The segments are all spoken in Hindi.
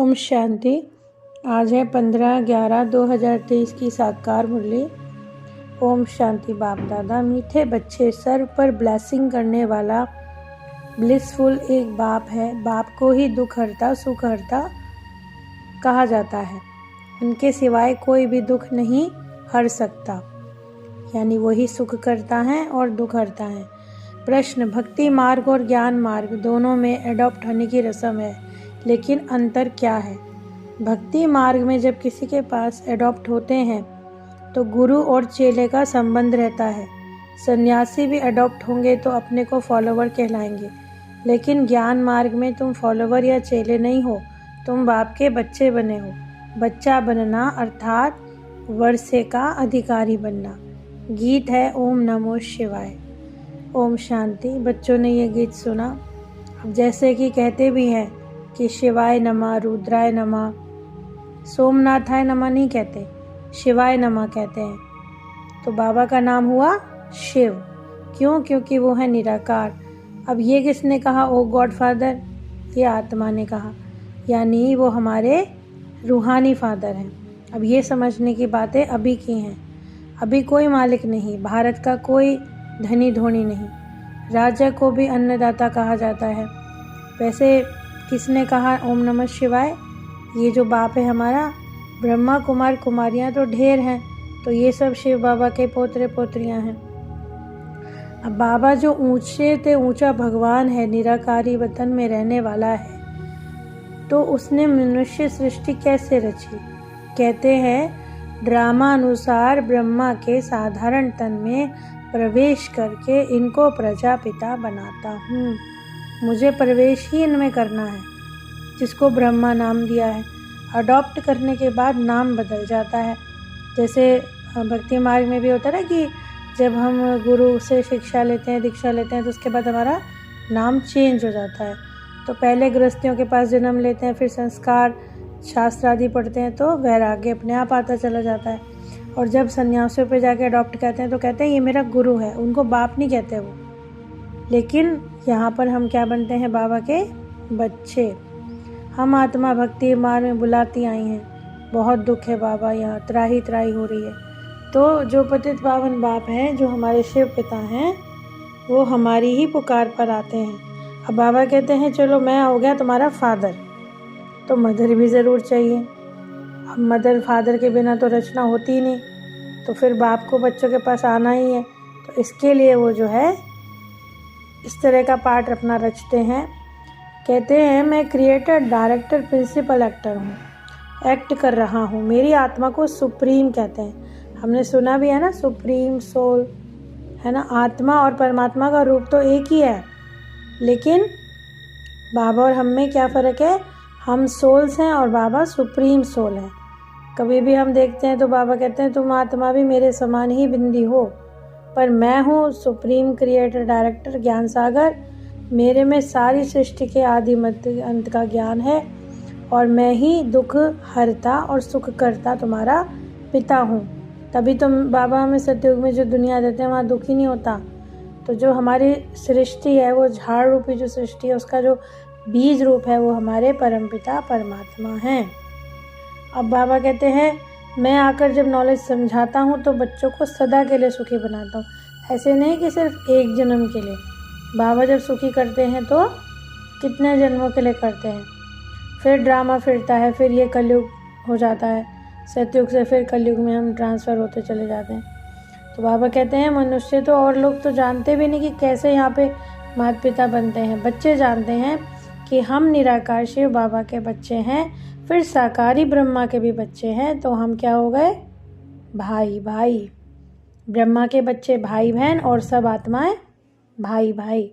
ओम शांति। आज है 15/11/2023 की साकार मुरली। ओम शांति। बाप दादा मीठे बच्चे सर पर ब्लेसिंग करने वाला ब्लिसफुल एक बाप है। बाप को ही दुख हरता सुख हरता कहा जाता है। उनके सिवाय कोई भी दुख नहीं हर सकता, यानी वही सुख करता है और दुख हरता है। प्रश्न: भक्ति मार्ग और ज्ञान मार्ग दोनों में एडॉप्ट होने की रस्म है, लेकिन अंतर क्या है? भक्ति मार्ग में जब किसी के पास एडॉप्ट होते हैं तो गुरु और चेले का संबंध रहता है। सन्यासी भी एडॉप्ट होंगे तो अपने को फॉलोवर कहलाएंगे, लेकिन ज्ञान मार्ग में तुम फॉलोवर या चेले नहीं हो, तुम बाप के बच्चे बने हो। बच्चा बनना अर्थात वर्षे का अधिकारी बनना। गीत है ओम नमो शिवाय। ओम शांति। बच्चों ने ये गीत सुना। अब जैसे कि कहते भी हैं कि शिवाय नमः, रुद्राय नमः, सोमनाथाय नमः नहीं कहते, शिवाय नमः कहते हैं। तो बाबा का नाम हुआ शिव। क्यों? क्योंकि वो है निराकार। अब ये किसने कहा ओ गॉड फादर? ये आत्मा ने कहा, यानी वो हमारे रूहानी फादर हैं। अब ये समझने की बातें अभी की हैं। अभी कोई मालिक नहीं, भारत का कोई धनी धोनी नहीं, राजा को भी अन्नदाता कहा जाता है। वैसे किसने कहा ओम नमः शिवाय? ये जो बाप है हमारा, ब्रह्मा कुमार कुमारियाँ तो ढेर हैं, तो ये सब शिव बाबा के पोतरे पोतरियाँ हैं। अब बाबा जो ऊंचे से ऊंचा भगवान है, निराकारी वतन में रहने वाला है, तो उसने मनुष्य सृष्टि कैसे रची? कहते हैं ड्रामा अनुसार ब्रह्मा के साधारण तन में प्रवेश करके इनको प्रजापिता बनाता हूँ। मुझे प्रवेश ही इनमें करना है, जिसको ब्रह्मा नाम दिया है। अडॉप्ट करने के बाद नाम बदल जाता है। जैसे भक्ति मार्ग में भी होता है ना कि जब हम गुरु से शिक्षा लेते हैं, दीक्षा लेते हैं, तो उसके बाद हमारा नाम चेंज हो जाता है। तो पहले गृहस्थियों के पास जन्म लेते हैं, फिर संस्कार शास्त्र आदि पढ़ते हैं, तो वैराग्य अपने आप आता चला जाता है। और जब सन्यासियों पे जाके अडॉप्ट कहते हैं तो कहते हैं ये मेरा गुरु है। उनको बाप नहीं कहते वो। लेकिन यहाँ पर हम क्या बनते हैं? बाबा के बच्चे। हम आत्मा भक्ति मार्ग में बुलाती आई हैं। बहुत दुख है बाबा, यहाँ त्राही त्राही हो रही है। तो जो पतित पावन बाप हैं, जो हमारे शिव पिता हैं, वो हमारी ही पुकार पर आते हैं। अब बाबा कहते हैं चलो मैं हो गया तुम्हारा फादर, तो मदर भी ज़रूर चाहिए। अब मदर फादर के बिना तो रचना होती ही नहीं, तो फिर बाप को बच्चों के पास आना ही है। तो इसके लिए वो जो है इस तरह का पार्ट अपना रचते हैं। कहते हैं मैं क्रिएटर डायरेक्टर प्रिंसिपल एक्टर हूँ, एक्ट कर रहा हूँ। मेरी आत्मा को सुप्रीम कहते हैं। हमने सुना भी है ना, सुप्रीम सोल है ना। आत्मा और परमात्मा का रूप तो एक ही है, लेकिन बाबा और हम में क्या फ़र्क है? हम सोल्स हैं और बाबा सुप्रीम सोल है। कभी भी हम देखते हैं तो बाबा कहते हैं तुम आत्मा भी मेरे समान ही बिंदी हो, पर मैं हूँ सुप्रीम क्रिएटर डायरेक्टर ज्ञान सागर। मेरे में सारी सृष्टि के आदि मध्य अंत का ज्ञान है, और मैं ही दुख हरता और सुख करता तुम्हारा पिता हूँ। तभी तो बाबा हमें सतयुग में जो दुनिया देते हैं वहाँ दुख ही नहीं होता। तो जो हमारी सृष्टि है, वो झाड़ रूपी जो सृष्टि है, उसका जो बीज रूप है वो हमारे परमपिता परमात्मा हैं। अब बाबा कहते हैं मैं आकर जब नॉलेज समझाता हूँ तो बच्चों को सदा के लिए सुखी बनाता हूँ। ऐसे नहीं कि सिर्फ एक जन्म के लिए। बाबा जब सुखी करते हैं तो कितने जन्मों के लिए करते हैं। फिर ड्रामा फिरता है, फिर ये कलयुग हो जाता है। सतयुग से फिर कलयुग में हम ट्रांसफ़र होते चले जाते हैं। तो बाबा कहते हैं मनुष्य तो और लोग तो जानते भी नहीं कि कैसे यहाँ पे माता पिता बनते हैं। बच्चे जानते हैं कि हम निराकार शिव बाबा के बच्चे हैं, फिर साकारी ब्रह्मा के भी बच्चे हैं, तो हम क्या हो गए? भाई भाई। ब्रह्मा के बच्चे भाई बहन और सब आत्माएं भाई भाई।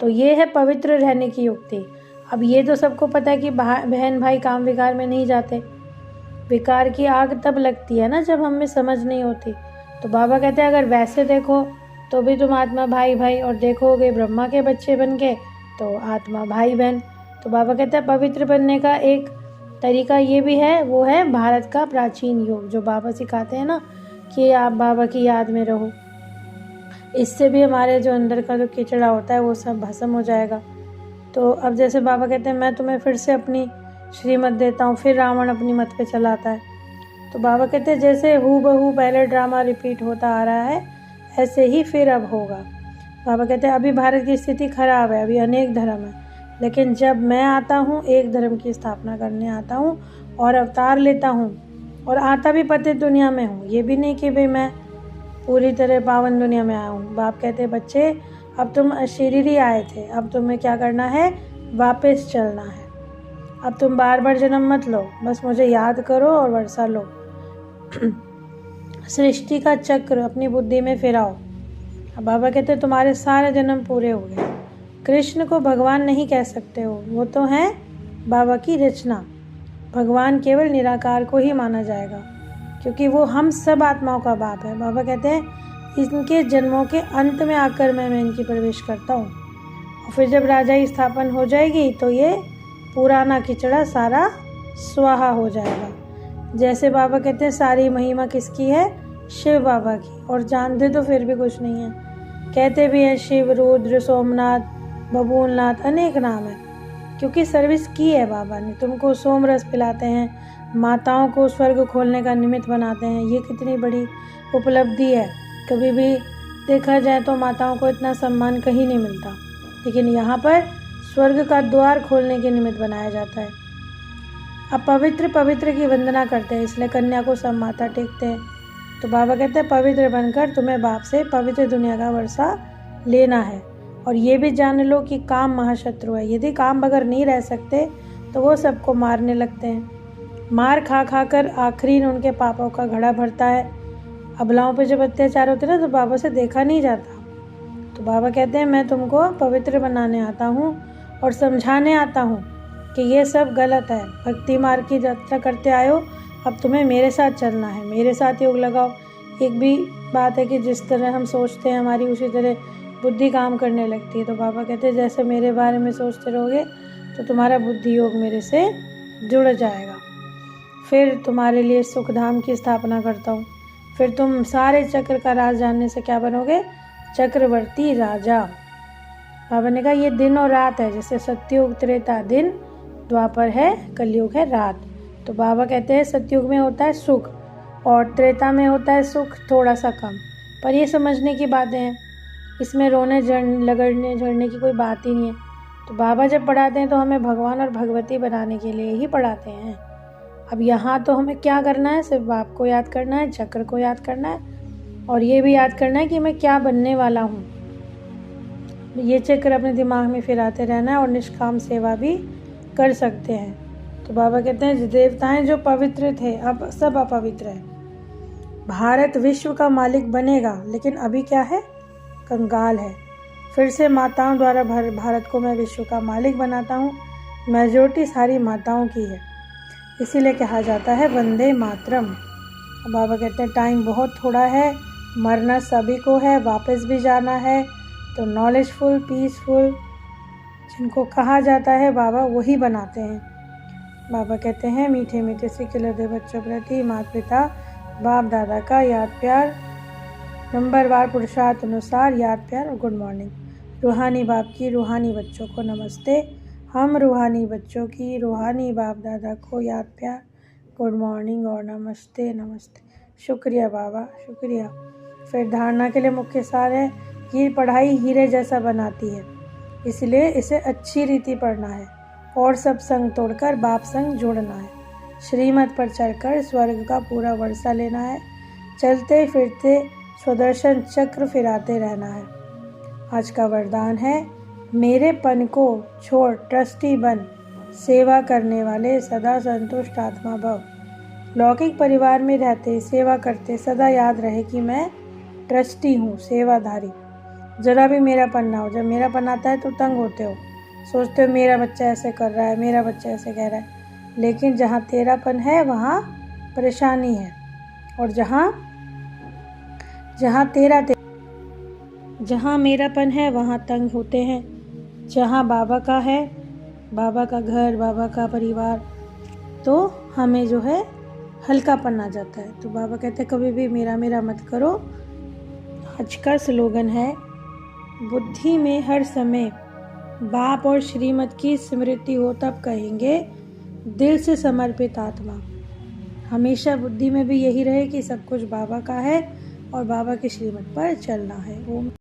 तो ये है पवित्र रहने की युक्ति। अब ये तो सबको पता है कि बहन भाई काम विकार में नहीं जाते। विकार की आग तब लगती है ना जब हम में समझ नहीं होती। तो बाबा कहते हैं अगर वैसे देखो तो भी तुम आत्मा भाई भाई, और देखोगे ब्रह्मा के बच्चे बन के तो आत्मा भाई बहन। तो बाबा कहते हैं पवित्र बनने का एक तरीका ये भी है, वो है भारत का प्राचीन योग, जो बाबा सिखाते हैं ना कि आप बाबा की याद में रहो। इससे भी हमारे जो अंदर का जो कीचड़ा होता है वो सब भस्म हो जाएगा। तो अब जैसे बाबा कहते हैं मैं तुम्हें फिर से अपनी श्रीमत देता हूँ, फिर रावण अपनी मत पे चलाता है। तो बाबा कहते हैं जैसे हूबहू पहले ड्रामा रिपीट होता आ रहा है, ऐसे ही फिर अब होगा। बाबा कहते हैं अभी भारत की स्थिति खराब है, अभी अनेक धर्म है, लेकिन जब मैं आता हूँ एक धर्म की स्थापना करने आता हूँ और अवतार लेता हूँ, और आता भी पतित दुनिया में हूँ, ये भी नहीं कि भाई मैं पूरी तरह पावन दुनिया में आया हूँ। बाप कहते हैं बच्चे अब तुम अशरीरी आए थे, अब तुम्हें क्या करना है, वापस चलना है। अब तुम बार बार जन्म मत लो, बस मुझे याद करो और वर्षा लो। सृष्टि का चक्र अपनी बुद्धि में फिराओ। अब बाबा कहते हैं तुम्हारे सारे जन्म पूरे हो गए। कृष्ण को भगवान नहीं कह सकते हो, वो तो हैं बाबा की रचना। भगवान केवल निराकार को ही माना जाएगा, क्योंकि वो हम सब आत्माओं का बाप है। बाबा कहते हैं इनके जन्मों के अंत में आकर मैं इनकी प्रवेश करता हूँ, और फिर जब राजाई स्थापन हो जाएगी तो ये पुराना खिचड़ा सारा स्वाहा हो जाएगा। जैसे बाबा कहते हैं सारी महिमा किसकी है, शिव बाबा की, और जानते तो फिर भी कुछ नहीं है। कहते भी हैं शिव, रुद्र, सोमनाथ, बबूलनाथ, अनेक नाम है, क्योंकि सर्विस की है बाबा ने। तुमको सोम रस पिलाते हैं, माताओं को स्वर्ग खोलने का निमित्त बनाते हैं। ये कितनी बड़ी उपलब्धि है। कभी भी देखा जाए तो माताओं को इतना सम्मान कहीं नहीं मिलता, लेकिन यहाँ पर स्वर्ग का द्वार खोलने के निमित्त बनाया जाता है। अब पवित्र की वंदना करते हैं, इसलिए कन्या को सब माता टेकते हैं। तो बाबा कहते हैं पवित्र बनकर तुम्हें बाप से पवित्र दुनिया का वर्षा लेना है। और ये भी जान लो कि काम महाशत्रु है। यदि काम बगैर नहीं रह सकते तो वो सबको मारने लगते हैं। मार खा खा कर आखिरी उनके पापों का घड़ा भरता है। अबलाओं पे जब अत्याचार होते ना तो बाबा से देखा नहीं जाता। तो बाबा कहते हैं मैं तुमको पवित्र बनाने आता हूँ और समझाने आता हूँ कि ये सब गलत है। भक्ति मार्ग की यात्रा करते आयो, अब तुम्हें मेरे साथ चलना है, मेरे साथ योग लगाओ। एक भी बात है कि जिस तरह हम सोचते हैं हमारी उसी तरह बुद्धि काम करने लगती है। तो बाबा कहते हैं जैसे मेरे बारे में सोचते रहोगे तो तुम्हारा बुद्धि योग मेरे से जुड़ जाएगा। फिर तुम्हारे लिए सुखधाम की स्थापना करता हूँ। फिर तुम सारे चक्र का राज जानने से क्या बनोगे, चक्रवर्ती राजा। बाबा ने कहा ये दिन और रात है, जैसे सत्युग त्रेता दिन, द्वापर है, कलयुग है रात। तो बाबा कहते हैं सत्युग में होता है सुख और त्रेता में होता है सुख थोड़ा सा कम। पर ये समझने की बातें हैं, इसमें रोने लगड़ने झड़ने की कोई बात ही नहीं है। तो बाबा जब पढ़ाते हैं तो हमें भगवान और भगवती बनाने के लिए ही पढ़ाते हैं। अब यहाँ तो हमें क्या करना है, सिर्फ बाप को याद करना है, चक्र को याद करना है, और ये भी याद करना है कि मैं क्या बनने वाला हूँ। ये चक्र अपने दिमाग में फिराते रहना है, और निष्काम सेवा भी कर सकते हैं। तो बाबा कहते हैं देवताएं जो पवित्र थे अब सब अपवित्र है। भारत विश्व का मालिक बनेगा, लेकिन अभी क्या है, कंगाल है। फिर से माताओं द्वारा भारत को मैं विश्व का मालिक बनाता हूँ। मेजोरिटी सारी माताओं की है, इसीलिए कहा जाता है वंदे मातरम। बाबा कहते हैं टाइम बहुत थोड़ा है, मरना सभी को है, वापस भी जाना है। तो नॉलेजफुल, पीसफुल जिनको कहा जाता है बाबा वही बनाते हैं। बाबा कहते हैं मीठे मीठे से खिलते बच्चों प्रति माता पिता बाप दादा का याद प्यार, नंबरवार पुरुषार्थ अनुसार याद प्यार और गुड मॉर्निंग। रूहानी बाप की रूहानी बच्चों को नमस्ते। हम रूहानी बच्चों की रूहानी बाप दादा को याद प्यार, गुड मॉर्निंग और नमस्ते नमस्ते। शुक्रिया बाबा, शुक्रिया। फिर धारणा के लिए मुख्य सार है, ये पढ़ाई हीरे जैसा बनाती है, इसलिए इसे अच्छी रीति पढ़ना है और सब संग तोड़कर बाप संग जोड़ना है। श्रीमत पर चढ़कर स्वर्ग का पूरा वर्षा लेना है। चलते फिरते स्वदर्शन चक्र फिराते रहना है। आज का वरदान है मेरे पन को छोड़ ट्रस्टी बन, सेवा करने वाले सदा संतुष्ट आत्मा भव। लौकिक परिवार में रहते सेवा करते सदा याद रहे कि मैं ट्रस्टी हूँ, सेवाधारी। ज़रा भी मेरापन ना हो। जब मेरापन आता है तो तंग होते हो, सोचते हो मेरा बच्चा ऐसे कर रहा है, मेरा बच्चा ऐसे कह रहा है। लेकिन जहाँ तेरापन है वहाँ परेशानी है, और जहाँ मेरापन है वहाँ तंग होते हैं। जहाँ बाबा का है, बाबा का घर, बाबा का परिवार, तो हमें जो है हल्कापन आ जाता है। तो बाबा कहते हैं कभी भी मेरा मेरा मत करो। आज का स्लोगन है बुद्धि में हर समय बाप और श्रीमत की स्मृति हो तब कहेंगे दिल से समर्पित आत्मा। हमेशा बुद्धि में भी यही रहे कि सब कुछ बाबा का है और बाबा की श्रीमत पर चलना है। ओम